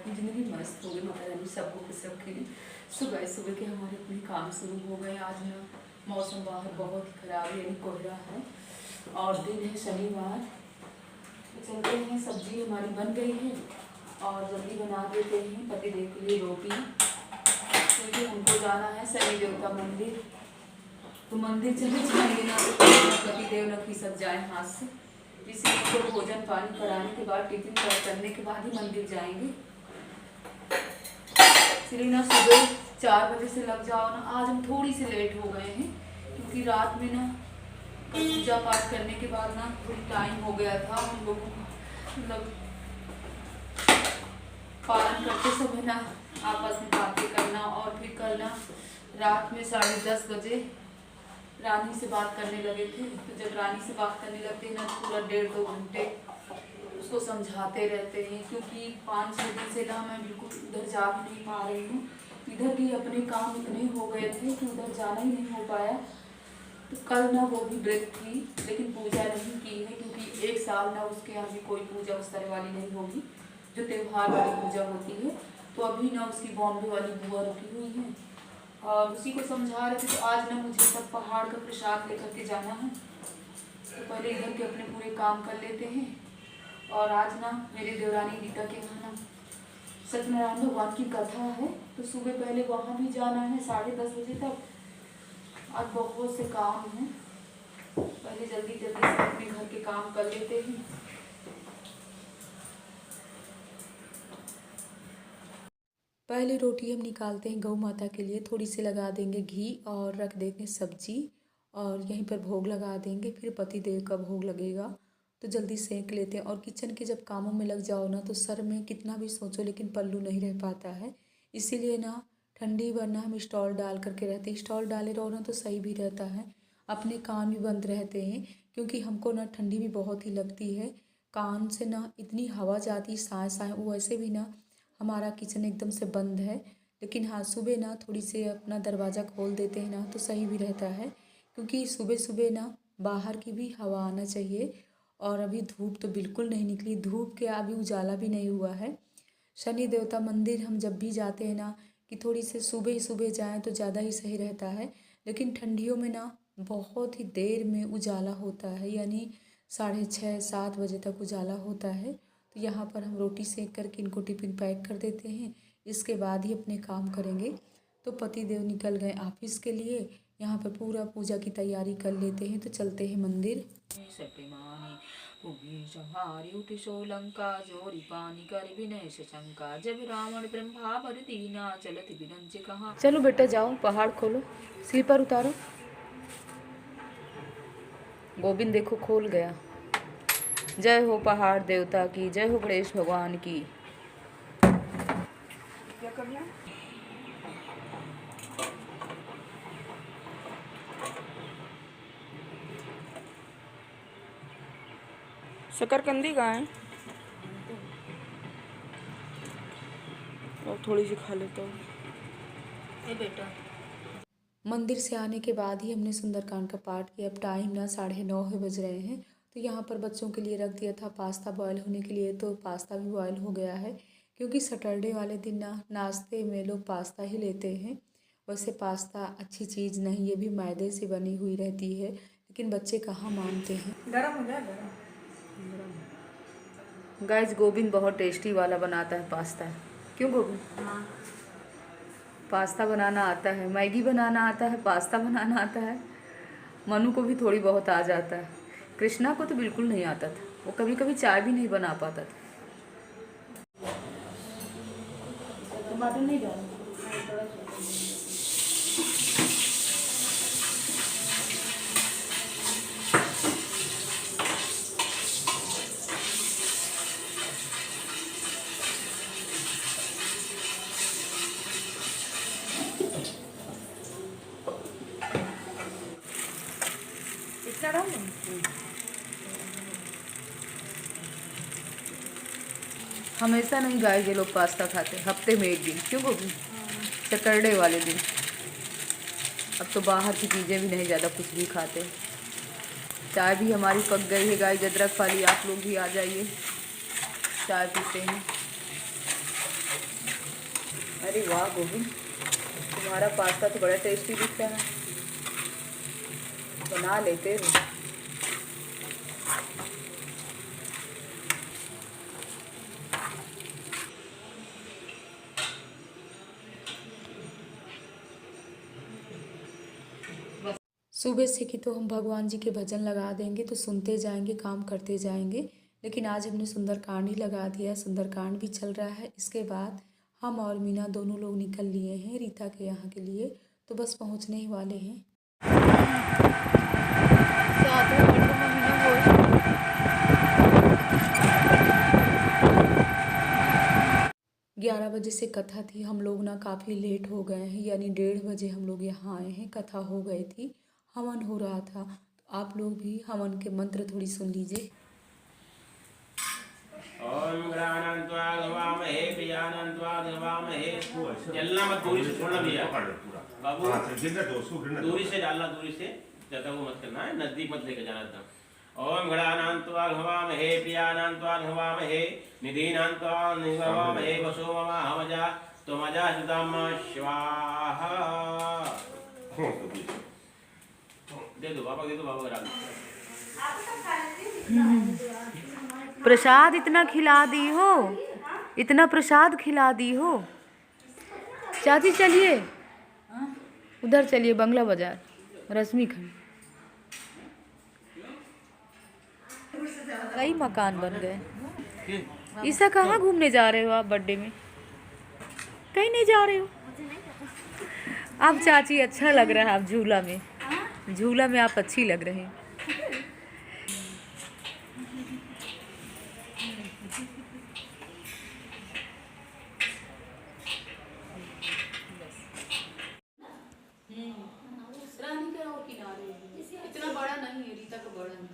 अपनी ज़िंदगी मस्त हो गई। माता रानी सबको खुश रखेगी। सुबह सुबह के हमारे अपने काम शुरू हो गए। आज ना मौसम बाहर बहुत ही खराब है, यानी कोहरा है और दिन है शनिवार। तो चलते हैं, सब्जी हमारी बन गई है और जल्दी बना देते हैं पति देव के लिए रोटी, क्योंकि हमको जाना है शनि देवता मंदिर। तो मंदिर चले जाएंगे ना तो पति देव न खिसक जाए हाथ से, इसलिए तो भोजन पानी कराने के बाद टिफिन करने के बाद ही मंदिर जाएंगे। इसलिए ना सुबह 4 बजे से लग जाओ ना। आज हम थोड़ी सी लेट हो गए हैं क्योंकि रात में ना पूजा पाठ करने के बाद ना थोड़ी टाइम हो गया था हम लोगों को, मतलब पालन करते समय ना आपस में बातें करना। और फिर कल ना रात में 10:30 बजे रानी से बात करने लगे थे। तो जब रानी से बात करने लगते हैं ना पूरा 1.5-2 घंटे उसको समझाते रहते हैं, क्योंकि 5-6 दिन से ना मैं बिल्कुल उधर जा भी नहीं पा रही हूँ। इधर भी अपने काम इतने हो गए थे कि उधर जाना ही नहीं हो पाया। तो कल ना वो भी व्रत थी लेकिन पूजा नहीं की है, क्योंकि 1 साल ना उसके यहाँ भी कोई पूजा उस तरह वाली नहीं होगी जो त्यौहार वाली पूजा होती है। तो अभी ना उसकी बॉम्बे वाली बुआ रुकी हुई है और उसी को समझा रहे थे। तो आज ना मुझे सब पहाड़ का प्रसाद लेकर के जाना है, तो पहले इधर के अपने पूरे काम कर लेते हैं। और आज ना मेरे देवरानी गीता के यहाँ ना सत्यनारायण भगवान की कथा है, तो सुबह पहले वहाँ भी जाना है 10:30 बजे तक। आज बहुत से काम हैं, पहले जल्दी जल्दी से अपने घर के काम कर लेते हैं। पहले रोटी हम निकालते हैं गौ माता के लिए, थोड़ी सी लगा देंगे घी और रख देंगे सब्जी और यहीं पर भोग लगा देंगे। फिर पति देव का भोग लगेगा तो जल्दी सेंक लेते हैं। और किचन के जब कामों में लग जाओ ना तो सर में कितना भी सोचो लेकिन पल्लू नहीं रह पाता है। इसीलिए ना ठंडी वरना हम स्टॉल डाल करके रहते हैं। स्टॉल डाले रहो ना तो सही भी रहता है, अपने कान भी बंद रहते हैं, क्योंकि हमको ना ठंडी भी बहुत ही लगती है। कान से ना इतनी हवा जाती साए साए, वो वैसे भी ना हमारा किचन एकदम से बंद है। लेकिन हाँ सुबह ना थोड़ी से अपना दरवाज़ा खोल देते हैं ना तो सही भी रहता है, क्योंकि सुबह सुबह ना बाहर की भी हवा आना चाहिए। और अभी धूप तो बिल्कुल नहीं निकली, धूप के अभी उजाला भी नहीं हुआ है। शनि देवता मंदिर हम जब भी जाते हैं ना कि थोड़ी से सुबह ही सुबह जाएं तो ज़्यादा ही सही रहता है। लेकिन ठंडियों में ना बहुत ही देर में उजाला होता है, यानी 6:30-7 बजे तक उजाला होता है। तो यहाँ पर हम रोटी सेक करके इनको टिफ़िन पैक कर देते हैं, इसके बाद ही अपने काम करेंगे। तो पति देव निकल गए ऑफिस के लिए, यहाँ पर पूरा पूजा की तैयारी कर लेते हैं। तो चलते हैं मंदिर। लंका जोरी पानी कर विनय शंका, जब रावण ब्रह्मा बर दीना चलत बिरंज कहाँ। चलो बेटा जाओ, पहाड़ खोलो, स्लीपर उतारो। गोविंद देखो खोल गया। जय हो पहाड़ देवता की, जय हो गणेश भगवान की। क्या करना? शकरकंदी कहाँ है? और थोड़ी सी खा लेता हूँ। ये बेटा मंदिर से आने के बाद ही हमने सुंदरकांड का पाठ किया। अब टाइम ना 9:30 बज रहे हैं। तो यहाँ पर बच्चों के लिए रख दिया था पास्ता बॉयल होने के लिए, तो पास्ता भी बॉयल हो गया है, क्योंकि सैटरडे वाले दिन ना नाश्ते में लोग पास्ता ही लेते हैं। वैसे पास्ता अच्छी चीज़ नहीं, ये भी मैदे से बनी हुई रहती है, लेकिन बच्चे कहाँ मानते हैं। गरम हो जाए गरम। गाइस गोविंद बहुत टेस्टी वाला बनाता है पास्ता। क्यों गोविंद? हाँ। पास्ता बनाना आता है, मैगी बनाना आता है, पास्ता बनाना आता है। मनु को भी थोड़ी बहुत आ जाता है, कृष्णा को तो बिल्कुल नहीं आता था, वो कभी कभी चाय भी नहीं बना पाता था। टमाटर नहीं डाल। इतना डाल। हमेशा नहीं गाय ये लोग पास्ता खाते, हफ्ते में एक दिन। क्यों गोभी? सैटरडे वाले दिन। अब तो बाहर की चीज़ें भी नहीं ज़्यादा कुछ भी खाते। चाय भी हमारी पक गई है गाय अदरक वाली, आप लोग भी आ जाइए, चाय पीते हैं। अरे वाह गोविंद, तुम्हारा पास्ता तो बड़ा टेस्टी दिख रहा है, बना लेते हो। सुबह से कि तो हम भगवान जी के भजन लगा देंगे तो सुनते जाएंगे, काम करते जाएंगे, लेकिन आज हमने सुंदरकांड ही लगा दिया। सुंदरकांड भी चल रहा है। इसके बाद हम और मीना दोनों लोग निकल लिए हैं रीता के यहाँ के लिए, तो बस पहुँचने ही वाले हैं। 11 बजे से कथा थी, हम लोग ना काफ़ी लेट हो गए हैं, यानी 1:30 बजे हम लोग यहाँ आए हैं। कथा हो गई थी, हवन हो रहा था, तो आप लोग भी हवन के मंत्र थोड़ी सुन लीजिए। ओम ग्रानान्त्वा गवामहे प्रियानान्त्वा गवामहे। चलना मत, दूरी से छोड़ना भैया बाबू, दूरी से डालना, दूरी से ज़्यादा वो मत करना है, नज़दीक मत लेकर जाना एकदम। ओम घड़ानान्त्वा घवामहे प्रियानान्त्वा घवामहे निधीनान्त्वा निघवामहे वसो मम हमजा त्वमजा सुदाम स्वाहा। दे दो बाबा, दे दो बाबा, करा प्रसाद इतना खिला दी हो, इतना प्रसाद खिला दी हो। चाची चलिए उधर चलिए, बंगला बाजार, रश्मि खंड। कई मकान बन गए। ईसा कहाँ घूमने जा रहे हो आप बर्थडे में? कहीं नहीं जा रहे हो आप? चाची अच्छा लग रहा है आप झूला में, झूला में आप अच्छी लग रहे हैं। इतना बड़ा नहीं है, रीता का बड़ा नहीं,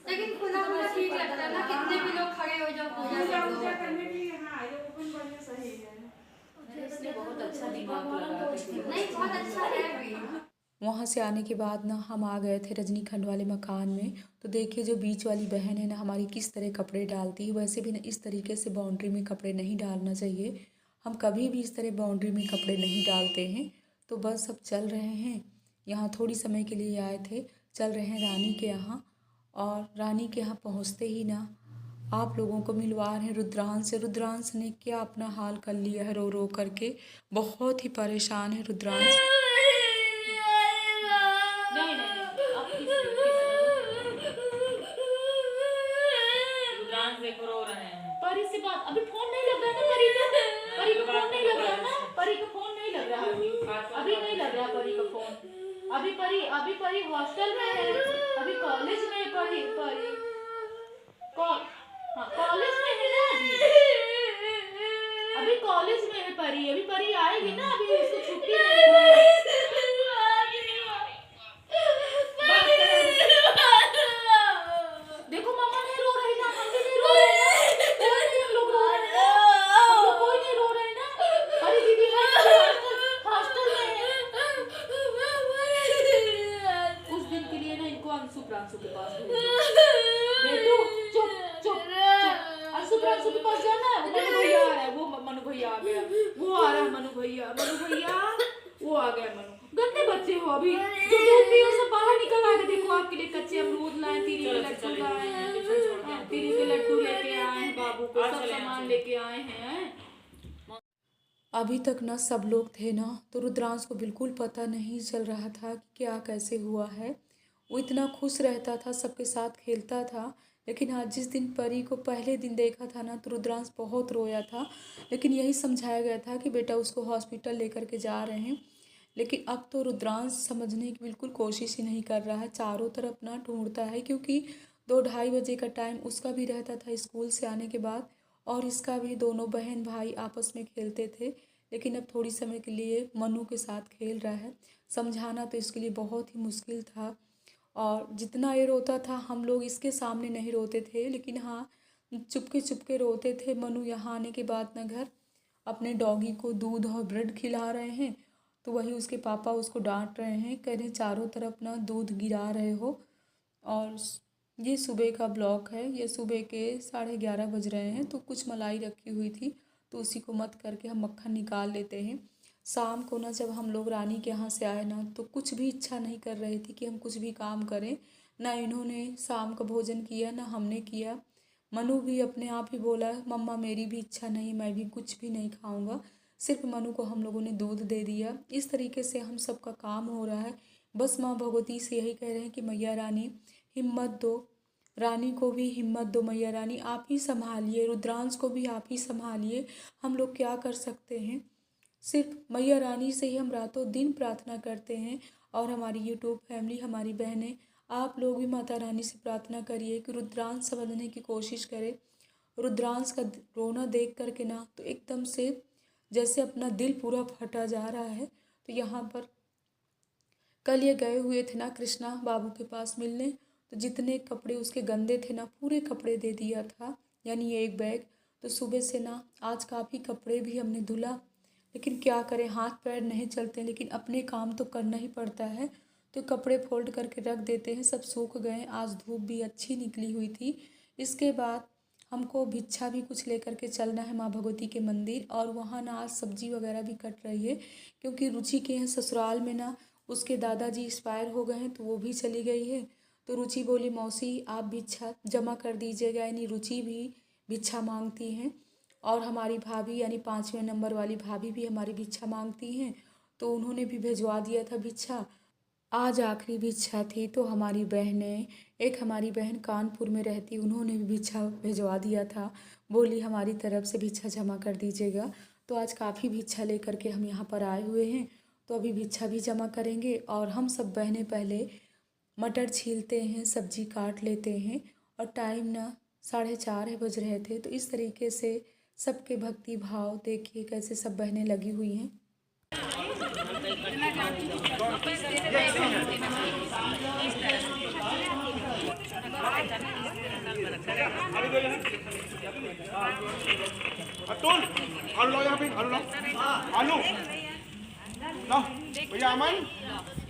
लेकिन खुला खुला ठीक लगता है ना, कितने भी लोग खड़े हो जाओ पूजा करने के लिए। हाँ, ये ओपन बढ़िया सही है। इसने बहुत अच्छा दिमाग लगा के नहीं, बहुत अच्छा है भी। वहाँ से आने के बाद ना हम आ गए थे रजनीखंड वाले मकान में। तो देखिए जो बीच वाली बहन है ना हमारी, किस तरह कपड़े डालती है। वैसे भी ना इस तरीके से बाउंड्री में कपड़े नहीं डालना चाहिए, हम कभी भी इस तरह बाउंड्री में कपड़े नहीं डालते हैं। तो बस अब चल रहे हैं, यहाँ थोड़ी समय के लिए आए थे, चल रहे हैं रानी के यहाँ। और रानी के यहाँ पहुँचते ही ना आप लोगों को मिलवा रहे हैं रुद्रांश से। रुद्रांश ने क्या अपना हाल कर लिया है, रो रो करके बहुत ही परेशान है रुद्रांश। देखो रो रहे हैं। परी से बात अभी फोन नहीं लग रहा ना, परी का फोन नहीं लग रहा ना, परी का फोन नहीं लग रहा अभी नहीं लग रहा परी का फोन। अभी परी हॉस्टल में है, अभी कॉलेज में है परी हाँ कॉलेज में है ना अभी कॉलेज में है परी। अभी परी आएगी ना, अभी उसको छुट्टी नहीं है। देखो मम्मा नहीं रो रही ना, हम भी नहीं रो रहे ना, कोई नहीं, हम लोग रो रहे हैं, हम लोग कोई नहीं रो रहे ना। अरे दीदी हॉस्टल में है। कुछ दिन के लिए ना इनको अंशु प्रांशु के पास बेटू, चुप चुप चुप, अंशु प्रांशु के पास जाना है। मनु भैया आ रहा है, वो मनु भैया आ गया, वो आ रहा है मनु भैया वो आ गया। मनु गंदे बच्चे हो, अभी जो दूध पियो सब बाहर निकल आए। देखो आपके लिए कच्चे अमरूद लाए, तीरी के लड्डू लाए हैं, तीरी के लड्डू लेके आए हैं, बाबू को सब सामान लेके आए हैं। अभी तक ना सब लोग थे ना, तो रुद्रांश को बिल्कुल पता नहीं चल रहा था कि क्या कैसे हुआ है। वो इतना खुश रहता था, सबके साथ खेलता था, लेकिन आज जिस दिन परी को पहले दिन देखा था ना, तो रुद्रांश बहुत रोया था। लेकिन यही समझाया गया था कि बेटा उसको हॉस्पिटल लेकर के जा रहे हैं। लेकिन अब तो रुद्रांश समझने की बिल्कुल कोशिश ही नहीं कर रहा है, चारों तरफ ना ढूंढता है, क्योंकि 2-2:30 बजे का टाइम उसका भी रहता था स्कूल से आने के बाद, और इसका भी। दोनों बहन भाई आपस में खेलते थे, लेकिन अब थोड़ी समय के लिए मनु के साथ खेल रहा है। समझाना तो इसके लिए बहुत ही मुश्किल था, और जितना ये रोता था हम लोग इसके सामने नहीं रोते थे, लेकिन हाँ चुपके चुपके रोते थे। मनु यहाँ आने के बाद ना घर अपने डॉगी को दूध और ब्रेड खिला रहे हैं, तो वही उसके पापा उसको डांट रहे हैं, कह रहे चारों तरफ ना दूध गिरा रहे हो। और ये सुबह का ब्लॉग है, ये सुबह के 11:30 बज रहे हैं। तो कुछ मलाई रखी हुई थी, तो उसी को मत करके हम मक्खन निकाल लेते हैं। शाम को ना जब हम लोग रानी के यहाँ से आए ना तो कुछ भी इच्छा नहीं कर रही थी कि हम कुछ भी काम करें। ना इन्होंने शाम का भोजन किया ना हमने किया। मनु भी अपने आप ही बोला, मम्मा मेरी भी इच्छा नहीं, मैं भी कुछ भी नहीं खाऊंगा। सिर्फ मनु को हम लोगों ने दूध दे दिया। इस तरीके से हम सबका काम हो रहा है। बस माँ भगवती से यही कह रहे हैं कि मैया रानी हिम्मत दो, रानी को भी हिम्मत दो, मैया रानी आप ही संभालिए, रुद्रांश को भी आप ही संभालिए। हम लोग क्या कर सकते हैं, सिर्फ मैया रानी से ही हम रातों दिन प्रार्थना करते हैं। और हमारी यूट्यूब फैमिली, हमारी बहनें, आप लोग भी माता रानी से प्रार्थना करिए कि रुद्रांश समझने की कोशिश करें। रुद्रांश का रोना देख करके ना तो एकदम से जैसे अपना दिल पूरा फटा जा रहा है। तो यहाँ पर कल ये गए हुए थे ना कृष्णा बाबू के पास मिलने, तो जितने कपड़े उसके गंदे थे ना पूरे कपड़े दे दिया था, यानी ये एक बैग। तो सुबह से ना आज काफ़ी कपड़े भी हमने धुला, लेकिन क्या करें, हाथ पैर नहीं चलते, लेकिन अपने काम तो करना ही पड़ता है। तो कपड़े फोल्ड करके रख देते हैं, सब सूख गए। आज धूप भी अच्छी निकली हुई थी। इसके बाद हमको भिक्षा भी कुछ लेकर के चलना है माँ भगवती के मंदिर, और वहाँ ना आज सब्जी वगैरह भी कट रही है, क्योंकि रुचि के यहाँ ससुराल में ना उसके दादाजी एक्सपायर हो गए हैं, तो वो भी चली गई है। तो रुचि बोली मौसी आप भिक्षा जमा कर दीजिएगा, यानी रुचि भी भिक्षा मांगती हैं। और हमारी भाभी यानी 5वें नंबर वाली भाभी भी हमारी भिक्षा मांगती हैं, तो उन्होंने भी भिजवा दिया था भिक्षा। आज आखिरी भिक्षा थी, तो हमारी बहनें, एक हमारी बहन कानपुर में रहती, उन्होंने भी भिक्षा भिजवा दिया था, बोली हमारी तरफ से भिक्षा जमा कर दीजिएगा। तो आज काफ़ी भिक्षा लेकर के हम यहाँ पर आए हुए हैं, तो अभी भिक्षा भी जमा करेंगे। और हम सब बहनें पहले मटर छीलते हैं, सब्जी काट लेते हैं, और टाइम ना 4:30 बज रहे थे। तो इस तरीके से सबके भक्ति भाव देखिए कैसे सब बहनें लगी हुई हैं। अतुल आलू लो, यहाँ पे आलू लो, आलू लो भैया, अमन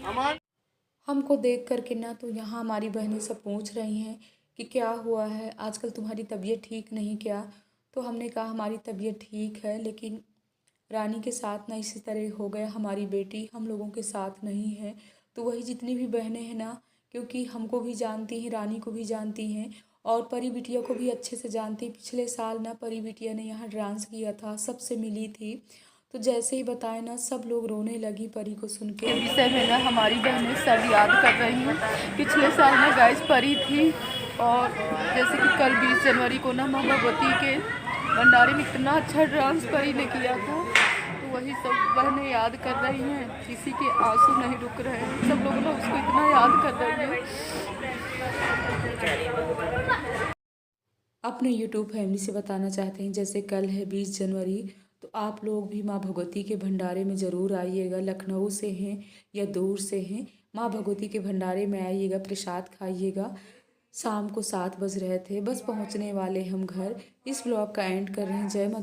अमन। हमको देख करके ना तो यहाँ हमारी बहनें सब पूछ रही हैं कि क्या हुआ है, आजकल तुम्हारी तबीयत ठीक नहीं क्या। तो हमने कहा हमारी तबीयत ठीक है, लेकिन रानी के साथ ना इसी तरह हो गया, हमारी बेटी हम लोगों के साथ नहीं है। तो वही जितनी भी बहनें हैं ना, क्योंकि हमको भी जानती हैं, रानी को भी जानती हैं, और परी बिटिया को भी अच्छे से जानती। पिछले साल ना परी बिटिया ने यहाँ डांस किया था, सबसे मिली थी। तो जैसे ही बताए ना सब लोग रोने लगी परी को सुन के। विषय में ना हमारी बहनें सब याद कर रही हैं। पिछले साल में गाइस परी थी, और जैसे कि कल 20 जनवरी को ना माँ भगवती के भंडारे में इतना अच्छा डांस परी ने किया था, तो वही सब बहनें याद कर रही हैं। किसी के आंसू नहीं रुक रहे हैं, सब लोग ना उसको इतना याद कर रही हैं। अपने यूट्यूब फैमिली से बताना चाहते हैं, जैसे कल है 20 जनवरी, तो आप लोग भी माँ भगवती के भंडारे में ज़रूर आइएगा। लखनऊ से हैं या दूर से हैं, माँ भगवती के भंडारे में आइएगा, प्रसाद खाइएगा। शाम को 7 बज रहे थे, बस पहुँचने वाले हम घर। इस ब्लॉग का एंड कर रहे हैं। जय माता